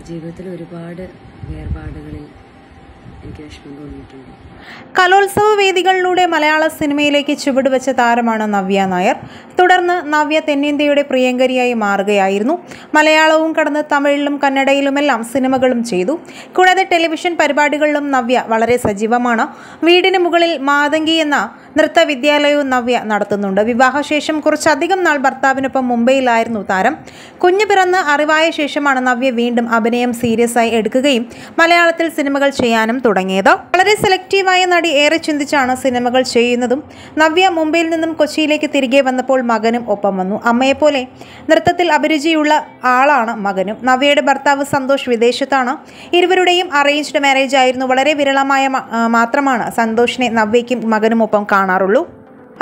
ജീവിതത്തിൽ ഒരുപാട് വേർപാടുകളിൽ എനിക്ക് വിഷമം തോന്നിയിട്ടുണ്ട്. കലോത്സവ വേദികളിലൂടെ മലയാള സിനിമയിലേക്ക് ചുവടുവെച്ച താരമാണ് നവ്യ നായർ. തുടർന്ന് നവ്യ തെന്നിന്ത്യയുടെ പ്രിയങ്കരിയായി മാറുകയായിരുന്നു. മലയാളവും കടന്ന് തമിഴിലും കന്നഡയിലുമെല്ലാം സിനിമകളും ചെയ്തു. കൂടാതെ ടെലിവിഷൻ പരിപാടികളിലും നവ്യ വളരെ സജീവമാണ്. വീടിന് മുകളിൽ മാതങ്കി എന്ന നൃത്ത വിദ്യാലയവും നവ്യ നടത്തുന്നുണ്ട്. വിവാഹശേഷം കുറച്ചധികം നാൾ ഭർത്താവിനൊപ്പം മുംബൈയിലായിരുന്നു താരം. കുഞ്ഞു പിറന്ന് അറിവായ ശേഷമാണ് നവ്യ വീണ്ടും അഭിനയം സീരിയസ് ആയി എടുക്കുകയും മലയാളത്തിൽ സിനിമകൾ ചെയ്യാനും തുടങ്ങിയത്. വളരെ സെലക്റ്റീവായ നടി ഏറെ ചിന്തിച്ചാണ് സിനിമകൾ ചെയ്യുന്നതും. നവ്യ മുംബൈയിൽ നിന്നും കൊച്ചിയിലേക്ക് തിരികെ വന്നപ്പോൾ മകനും ഒപ്പം വന്നു. അമ്മയെപ്പോലെ നൃത്തത്തിൽ അഭിരുചിയുള്ള ആളാണ് മകനും. നവ്യയുടെ ഭർത്താവ് സന്തോഷ് വിദേശത്താണ്. ഇരുവരുടെയും അറേഞ്ച്ഡ് മാരേജ് ആയിരുന്നു. വളരെ വിരളമായ മാത്രമാണ് സന്തോഷിനെ നവ്യയ്ക്കും മകനും ഒപ്പം കാണാറുള്ളൂ.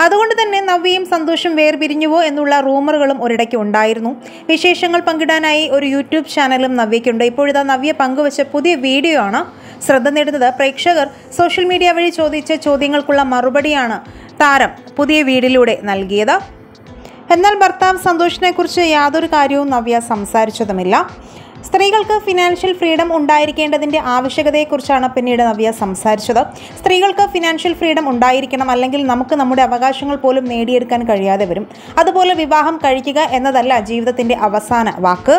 അതുകൊണ്ട് തന്നെ നവ്യയും സന്തോഷും വേർപിരിഞ്ഞുവോ എന്നുള്ള റൂമറുകളും ഒരിടയ്ക്ക് ഉണ്ടായിരുന്നു. വിശേഷങ്ങൾ പങ്കിടാനായി ഒരു യൂട്യൂബ് ചാനലും നവ്യയ്ക്കുണ്ട്. ഇപ്പോഴിതാ നവ്യ പങ്കുവച്ച പുതിയ വീഡിയോ ആണ് ശ്രദ്ധ നേടുന്നത്. പ്രേക്ഷകർ സോഷ്യൽ മീഡിയ വഴി ചോദിച്ച ചോദ്യങ്ങൾക്കുള്ള മറുപടിയാണ് താരം പുതിയ വീഡിയോയിലൂടെ നൽകിയത്. എന്നാൽ ഭർത്താവ് സന്തോഷിനെക്കുറിച്ച് യാതൊരു കാര്യവും നവ്യ സംസാരിച്ചതുമില്ല. സ്ത്രീകൾക്ക് ഫിനാൻഷ്യൽ ഫ്രീഡം ഉണ്ടായിരിക്കേണ്ടതിൻ്റെ ആവശ്യകതയെക്കുറിച്ചാണ് പിന്നീട് നവ്യ സംസാരിച്ചത്. സ്ത്രീകൾക്ക് ഫിനാൻഷ്യൽ ഫ്രീഡം ഉണ്ടായിരിക്കണം, അല്ലെങ്കിൽ നമുക്ക് നമ്മുടെ അവകാശങ്ങൾ പോലും നേടിയെടുക്കാൻ കഴിയാതെ വരും. അതുപോലെ വിവാഹം കഴിക്കുക എന്നതല്ല ജീവിതത്തിൻ്റെ അവസാന വാക്ക്.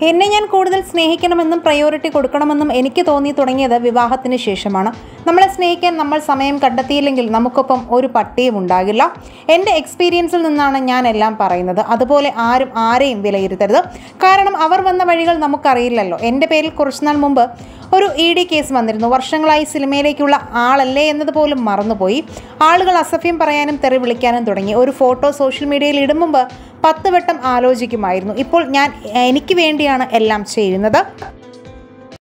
എന്നെ ഞാൻ കൂടുതൽ സ്നേഹിക്കണമെന്നും പ്രയോറിറ്റി കൊടുക്കണമെന്നും എനിക്ക് തോന്നി തുടങ്ങിയത് വിവാഹത്തിന് ശേഷമാണ്. നമ്മളെ സ്നേഹിക്കാൻ നമ്മൾ സമയം കണ്ടെത്തിയില്ലെങ്കിൽ നമുക്കൊപ്പം ഒരു പട്ടിയും ഉണ്ടാകില്ല. എൻ്റെ എക്സ്പീരിയൻസിൽ നിന്നാണ് ഞാൻ എല്ലാം പറയുന്നത്. അതുപോലെ ആരും ആരെയും വിലയിരുത്തരുത്. കാരണം അവർ വന്ന വഴികൾ നമുക്കറിയില്ലല്ലോ. എൻ്റെ പേരിൽ കുറച്ചുനാൾ മുമ്പ് ഒരു ED കേസ് വന്നിരുന്നു. വർഷങ്ങളായി സിനിമയിലേക്കുള്ള ആളല്ലേ എന്നതുപോലും മറന്നുപോയി. ആളുകൾ അസഭ്യം പറയാനും തെറി വിളിക്കാനും തുടങ്ങി. ഒരു ഫോട്ടോ സോഷ്യൽ മീഡിയയിൽ ഇടും മുമ്പ് 10 വട്ടം ആലോചിക്കുമായിരുന്നു. ഇപ്പോൾ ഞാൻ എനിക്ക് വേണ്ടിയാണ് എല്ലാം ചെയ്യുന്നത്.